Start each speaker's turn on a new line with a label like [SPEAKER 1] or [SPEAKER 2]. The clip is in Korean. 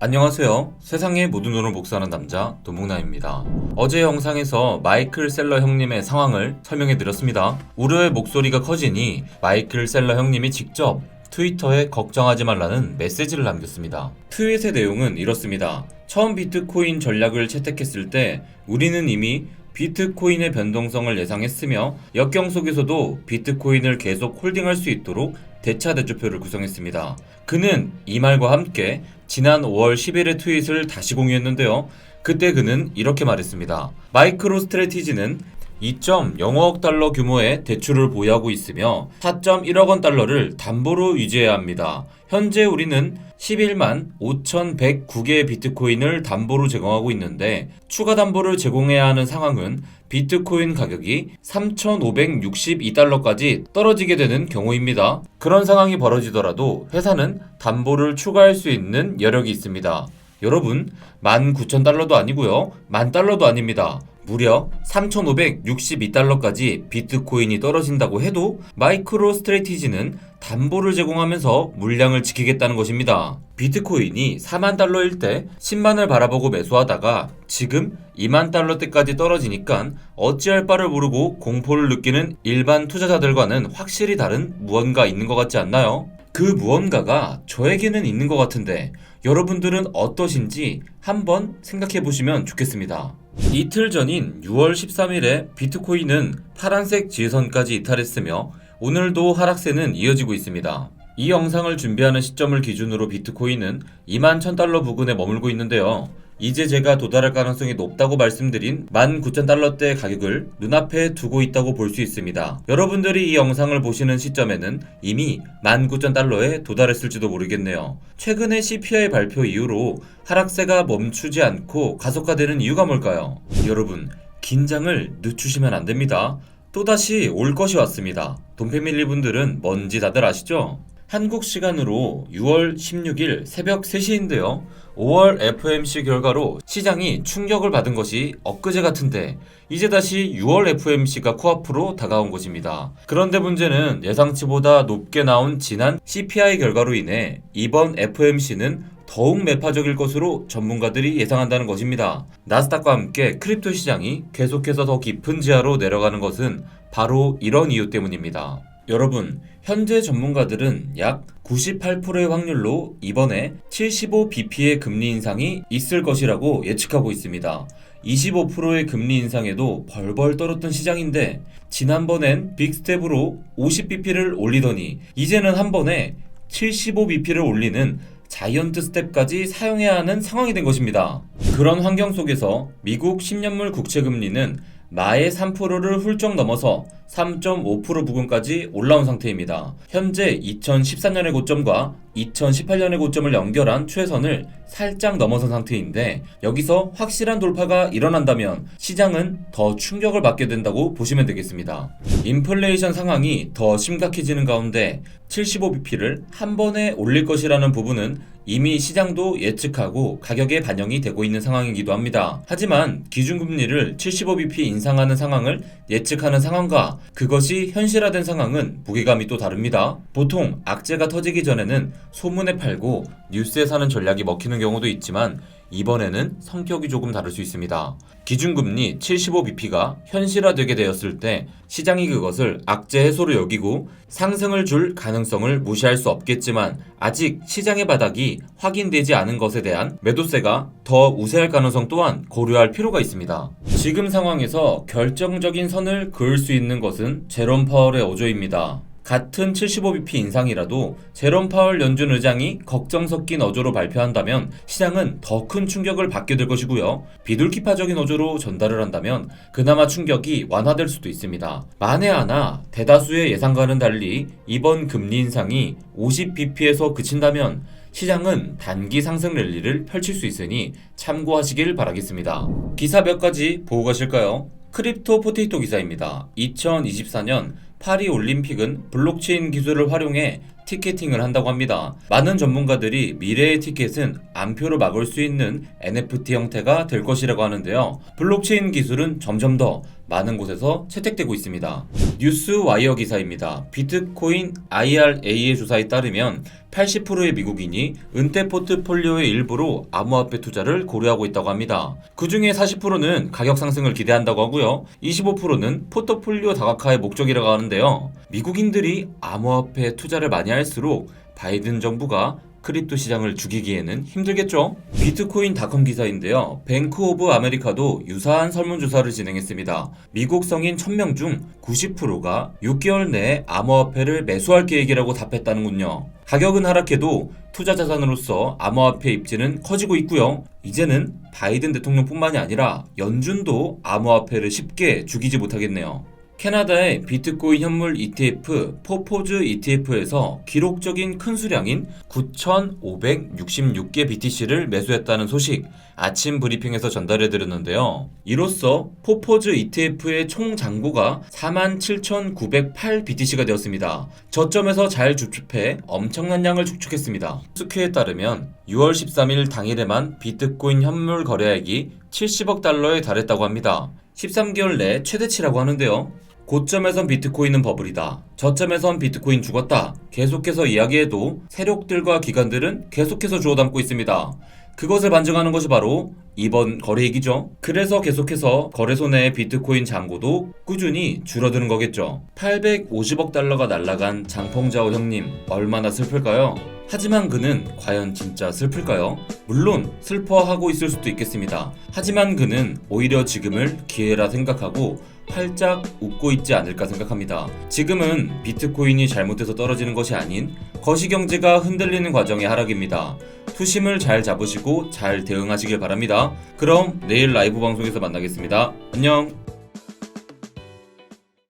[SPEAKER 1] 안녕하세요. 세상의 모든 돈을 복사하는 남자 도목남입니다. 어제 영상에서 마이클 셀러 형님의 상황을 설명해 드렸습니다. 우려의 목소리가 커지니 마이클 셀러 형님이 직접 트위터에 걱정하지 말라는 메시지를 남겼습니다. 트윗의 내용은 이렇습니다. 처음 비트코인 전략을 채택했을 때 우리는 이미 비트코인의 변동성을 예상했으며 역경 속에서도 비트코인을 계속 홀딩할 수 있도록 대차 대조표를 구성했습니다. 그는 이 말과 함께 지난 5월 10일의 트윗을 다시 공유했는데요. 그때 그는 이렇게 말했습니다. 마이크로 스트래티지는 2.05억 달러 규모의 대출을 보유하고 있으며 4.1억 원 달러를 담보로 유지해야 합니다. 현재 우리는 11만 5,109개의 비트코인을 담보로 제공하고 있는데 추가 담보를 제공해야 하는 상황은 비트코인 가격이 3,562달러까지 떨어지게 되는 경우입니다. 그런 상황이 벌어지더라도 회사는 담보를 추가할 수 있는 여력이 있습니다. 여러분, 19,000달러도 아니고요. 10,000달러도 아닙니다. 무려 3,562달러까지 비트코인이 떨어진다고 해도 마이크로 스트래티지는 담보를 제공하면서 물량을 지키겠다는 것입니다. 비트코인이 4만 달러일 때 10만을 바라보고 매수하다가 지금 2만 달러대까지 떨어지니까 어찌할 바를 모르고 공포를 느끼는 일반 투자자들과는 확실히 다른 무언가 있는 것 같지 않나요? 그 무언가가 저에게는 있는 것 같은데 여러분들은 어떠신지 한번 생각해 보시면 좋겠습니다. 이틀 전인 6월 13일에 비트코인은 파란색 지지선까지 이탈했으며 오늘도 하락세는 이어지고 있습니다. 이 영상을 준비하는 시점을 기준으로 비트코인은 21,000달러 부근에 머물고 있는데요. 이제 제가 도달할 가능성이 높다고 말씀드린 19,000달러대 가격을 눈앞에 두고 있다고 볼 수 있습니다. 여러분들이 이 영상을 보시는 시점에는 이미 19,000달러에 도달했을지도 모르겠네요. 최근의 CPI 발표 이후로 하락세가 멈추지 않고 가속화되는 이유가 뭘까요? 여러분, 긴장을 늦추시면 안 됩니다. 또다시 올 것이 왔습니다. 돈패밀리 분들은 뭔지 다들 아시죠? 한국 시간으로 6월 16일 새벽 3시인데요. 5월 FOMC 결과로 시장이 충격을 받은 것이 엊그제 같은데 이제 다시 6월 FOMC가 코앞으로 다가온 것입니다. 그런데 문제는 예상치보다 높게 나온 지난 CPI 결과로 인해 이번 FOMC는 더욱 매파적일 것으로 전문가들이 예상한다는 것입니다. 나스닥과 함께 크립토 시장이 계속해서 더 깊은 지하로 내려가는 것은 바로 이런 이유 때문입니다. 여러분, 현재 전문가들은 약 98%의 확률로 이번에 75bp의 금리 인상이 있을 것이라고 예측하고 있습니다. 25%의 금리 인상에도 벌벌 떨었던 시장인데 지난번엔 빅스텝으로 50bp를 올리더니 이제는 한 번에 75bp를 올리는 자이언트 스텝까지 사용해야 하는 상황이 된 것입니다. 그런 환경 속에서 미국 10년물 국채금리는 마의 3%를 훌쩍 넘어서 3.5% 부근까지 올라온 상태입니다. 현재 2014년의 고점과 2018년의 고점을 연결한 최선을 살짝 넘어선 상태인데 여기서 확실한 돌파가 일어난다면 시장은 더 충격을 받게 된다고 보시면 되겠습니다. 인플레이션 상황이 더 심각해지는 가운데 75bp를 한 번에 올릴 것이라는 부분은 이미 시장도 예측하고 가격에 반영이 되고 있는 상황이기도 합니다. 하지만 기준금리를 75bp 인상하는 상황을 예측하는 상황과 그것이 현실화된 상황은 무게감이 또 다릅니다. 보통 악재가 터지기 전에는 소문에 팔고 뉴스에 사는 전략이 먹히는 경우도 있지만 이번에는 성격이 조금 다를 수 있습니다. 기준금리 75bp가 현실화되게 되었을 때 시장이 그것을 악재 해소로 여기고 상승을 줄 가능성을 무시할 수 없겠지만 아직 시장의 바닥이 확인되지 않은 것에 대한 매도세가 더 우세할 가능성 또한 고려할 필요가 있습니다. 지금 상황에서 결정적인 선을 그을 수 있는 것은 제롬 파월의 어조입니다. 같은 75bp 인상이라도 제롬 파월 연준 의장이 걱정 섞인 어조로 발표한다면 시장은 더 큰 충격을 받게 될 것이고요. 비둘기파적인 어조로 전달을 한다면 그나마 충격이 완화될 수도 있습니다. 만에 하나 대다수의 예상과는 달리 이번 금리 인상이 50bp에서 그친다면 시장은 단기 상승 랠리를 펼칠 수 있으니 참고하시길 바라겠습니다. 기사 몇 가지 보고 가실까요? 크립토 포테이토 기사입니다. 2024년 파리 올림픽은 블록체인 기술을 활용해 티켓팅을 한다고 합니다. 많은 전문가들이 미래의 티켓은 암표로 막을 수 있는 NFT 형태가 될 것이라고 하는데요. 블록체인 기술은 점점 더 많은 곳에서 채택되고 있습니다. 뉴스와이어 기사입니다. 비트코인 IRA의 조사에 따르면 80%의 미국인이 은퇴 포트폴리오의 일부로 암호화폐 투자를 고려하고 있다고 합니다. 그 중에 40%는 가격 상승을 기대한다고 하고요. 25%는 포트폴리오 다각화의 목적이라고 하는데요. 미국인들이 암호화폐 투자를 많이 할수록 바이든 정부가 크립토 시장을 죽이기에는 힘들겠죠? 비트코인닷컴 기사인데요. 뱅크 오브 아메리카도 유사한 설문조사를 진행했습니다. 미국 성인 1000명 중 90%가 6개월 내에 암호화폐를 매수할 계획이라고 답했다는군요. 가격은 하락해도 투자 자산으로서 암호화폐 입지는 커지고 있고요. 이제는 바이든 대통령뿐만이 아니라 연준도 암호화폐를 쉽게 죽이지 못하겠네요. 캐나다의 비트코인 현물 ETF 포포즈 ETF에서 기록적인 큰 수량인 9,566개 BTC를 매수했다는 소식 아침 브리핑에서 전달해드렸는데요. 이로써 포포즈 ETF의 총 잔고가 47,908 BTC가 되었습니다. 저점에서 잘 주춤해 엄청난 양을 축축했습니다. 스큐에 따르면 6월 13일 당일에만 비트코인 현물 거래액이 70억 달러에 달했다고 합니다. 13개월 내 최대치라고 하는데요. 고점에선 비트코인은 버블이다. 저점에선 비트코인 죽었다. 계속해서 이야기해도 세력들과 기관들은 계속해서 주워 담고 있습니다. 그것을 반증하는 것이 바로 이번 거래액이죠. 그래서 계속해서 거래소 내의 비트코인 잔고도 꾸준히 줄어드는 거겠죠. 850억 달러가 날아간 장펑자오 형님, 얼마나 슬플까요? 하지만 그는 과연 진짜 슬플까요? 물론 슬퍼하고 있을 수도 있겠습니다. 하지만 그는 오히려 지금을 기회라 생각하고 활짝 웃고 있지 않을까 생각합니다. 지금은 비트코인이 잘못해서 떨어지는 것이 아닌 거시경제가 흔들리는 과정의 하락입니다. 투심을 잘 잡으시고 잘 대응하시길 바랍니다. 그럼 내일 라이브 방송에서 만나겠습니다. 안녕.